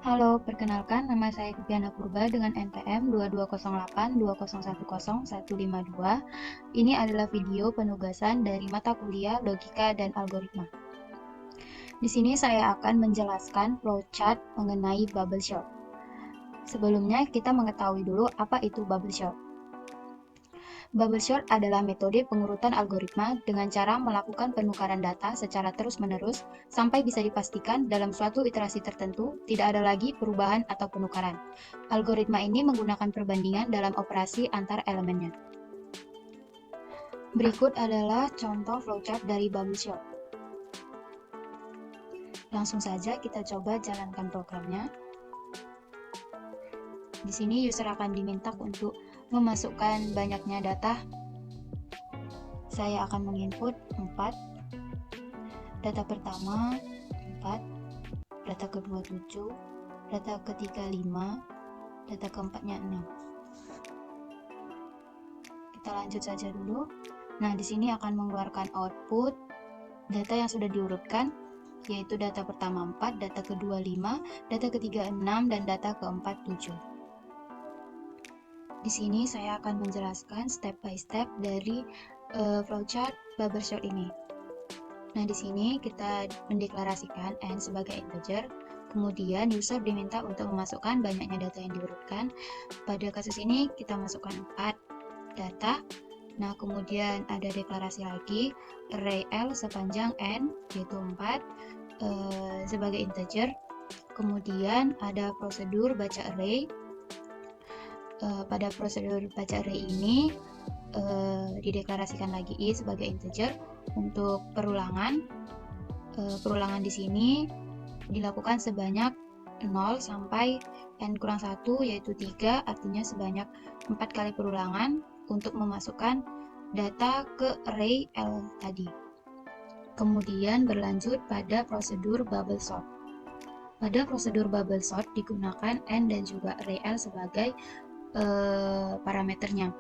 Halo, perkenalkan nama saya Viviana Purba dengan NPM 220820101152. Ini adalah video penugasan dari mata kuliah Logika dan Algoritma. Di sini saya akan menjelaskan flowchart mengenai bubble sort. Sebelumnya kita mengetahui dulu apa itu bubble sort. Bubble sort adalah metode pengurutan algoritma dengan cara melakukan penukaran data secara terus-menerus sampai bisa dipastikan dalam suatu iterasi tertentu tidak ada lagi perubahan atau penukaran. Algoritma ini menggunakan perbandingan dalam operasi antar elemennya. Berikut adalah contoh flowchart dari bubble sort. Langsung saja kita coba jalankan programnya. Di sini user akan diminta untuk memasukkan banyaknya data. Saya akan menginput 4. Data pertama 4, data kedua 7, data ketiga 5, data keempatnya 6. Kita lanjut saja dulu. Nah, di sini akan mengeluarkan output data yang sudah diurutkan, yaitu data pertama 4, data kedua 5, data ketiga 6, dan data keempat 7. Di sini saya akan menjelaskan step by step dari flowchart bubble sort ini. Nah, di sini kita mendeklarasikan n sebagai integer, kemudian user diminta untuk memasukkan banyaknya data yang diurutkan. Pada kasus ini kita masukkan 4 data. Nah, kemudian ada deklarasi lagi array L sepanjang n, yaitu 4 sebagai integer. Kemudian ada prosedur baca array. Pada prosedur baca array ini dideklarasikan lagi i sebagai integer. Untuk perulangan di sini dilakukan sebanyak 0 sampai n-1, yaitu 3, artinya sebanyak 4 kali perulangan untuk memasukkan data ke array L tadi. Kemudian berlanjut pada prosedur bubble sort. Pada prosedur bubble sort digunakan n dan juga array L sebagai parameternya.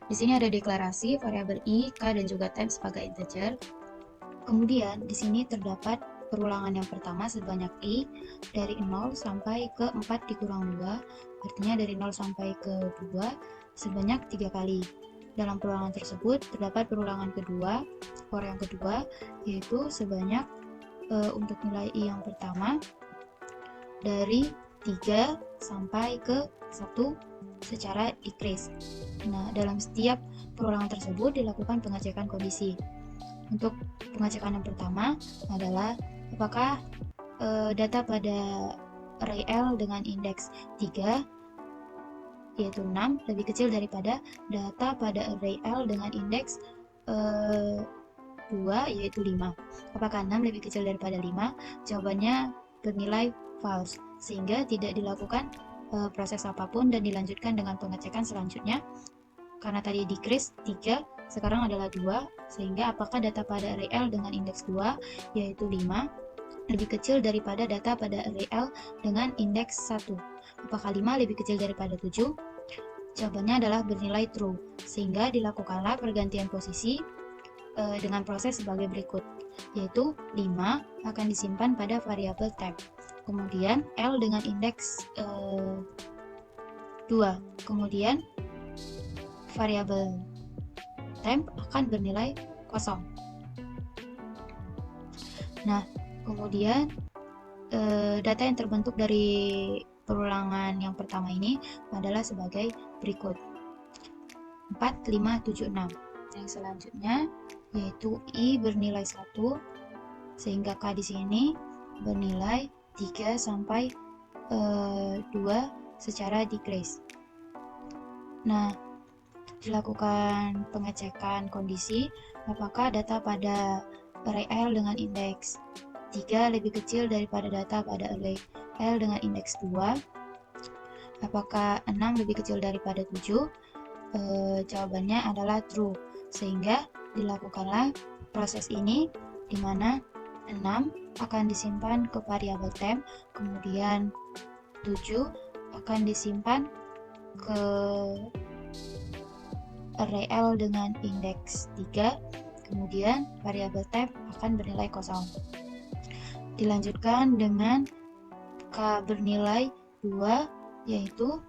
Di sini ada deklarasi variabel i, k, dan juga temp sebagai integer. Kemudian di sini terdapat perulangan yang pertama sebanyak i dari 0 sampai ke 4 dikurang 2, artinya dari 0 sampai ke 2 sebanyak 3 kali. Dalam perulangan tersebut terdapat perulangan kedua, for yang kedua, yaitu sebanyak untuk nilai i yang pertama dari 3 sampai ke 1 secara decrease. Nah, dalam setiap perulangan tersebut dilakukan pengecekan kondisi. Untuk pengecekan yang pertama adalah apakah data pada array L dengan indeks 3 yaitu 6 lebih kecil daripada data pada array L dengan indeks 2 yaitu 5. Apakah 6 lebih kecil daripada 5? Jawabannya bernilai false, sehingga tidak dilakukan proses apapun dan dilanjutkan dengan pengecekan selanjutnya. Karena tadi decrease 3, sekarang adalah 2, sehingga apakah data pada array L dengan indeks 2 yaitu 5 lebih kecil daripada data pada array L dengan indeks 1? Apakah 5 lebih kecil daripada 7? Jawabannya adalah bernilai true, sehingga dilakukanlah pergantian posisi dengan proses sebagai berikut, yaitu 5 akan disimpan pada variabel temp. Kemudian L dengan indeks 2. Kemudian variabel temp akan bernilai 0. Nah, kemudian data yang terbentuk dari perulangan yang pertama ini adalah sebagai berikut: 4, 5, 7, 6. Yang selanjutnya yaitu i bernilai 1, sehingga k di sini bernilai 3 sampai 2 secara decrease. Nah, dilakukan pengecekan kondisi apakah data pada array L dengan indeks 3 lebih kecil daripada data pada array L dengan indeks 2. Apakah 6 lebih kecil daripada 7? Jawabannya adalah true, sehingga dilakukanlah proses ini di mana 6 akan disimpan ke variabel temp, kemudian 7 akan disimpan ke array L dengan indeks 3, kemudian variabel temp akan bernilai 0. Dilanjutkan dengan K bernilai 2, yaitu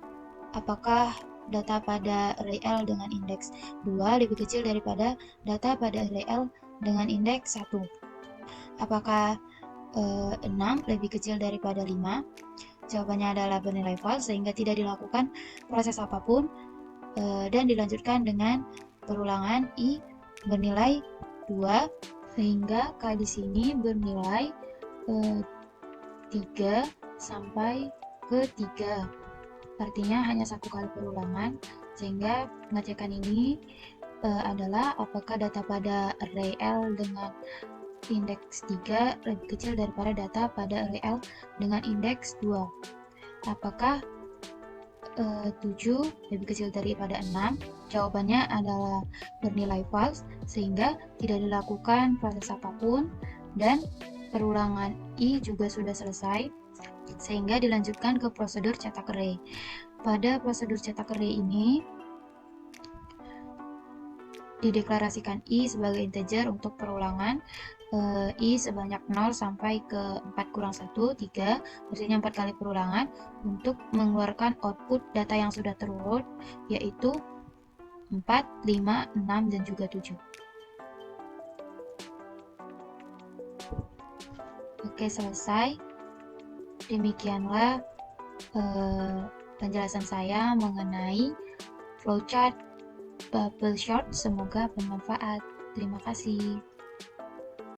apakah data pada array L dengan indeks 2 lebih kecil daripada data pada array L dengan indeks 1. Apakah 6 lebih kecil daripada 5? Jawabannya adalah bernilai false, sehingga tidak dilakukan proses apapun dan dilanjutkan dengan perulangan I bernilai 2, sehingga K di sini bernilai 3 sampai ke 3. Artinya hanya satu kali perulangan, sehingga pengecekan ini adalah apakah data pada array L dengan indeks 3 lebih kecil daripada data pada array L dengan indeks 2. Apakah 7 lebih kecil daripada 6? Jawabannya adalah bernilai false, sehingga tidak dilakukan proses apapun dan perulangan I juga sudah selesai, sehingga dilanjutkan ke prosedur cetak array. Pada prosedur cetak array ini dideklarasikan I sebagai integer untuk perulangan I sebanyak 0 sampai ke 4 kurang 1, 3, artinya 4 kali perulangan, untuk mengeluarkan output data yang sudah terurut, yaitu 4, 5, 6, dan juga 7. Oke, selesai. Demikianlah penjelasan saya mengenai flowchart bubble sort. Semoga bermanfaat. Terima kasih.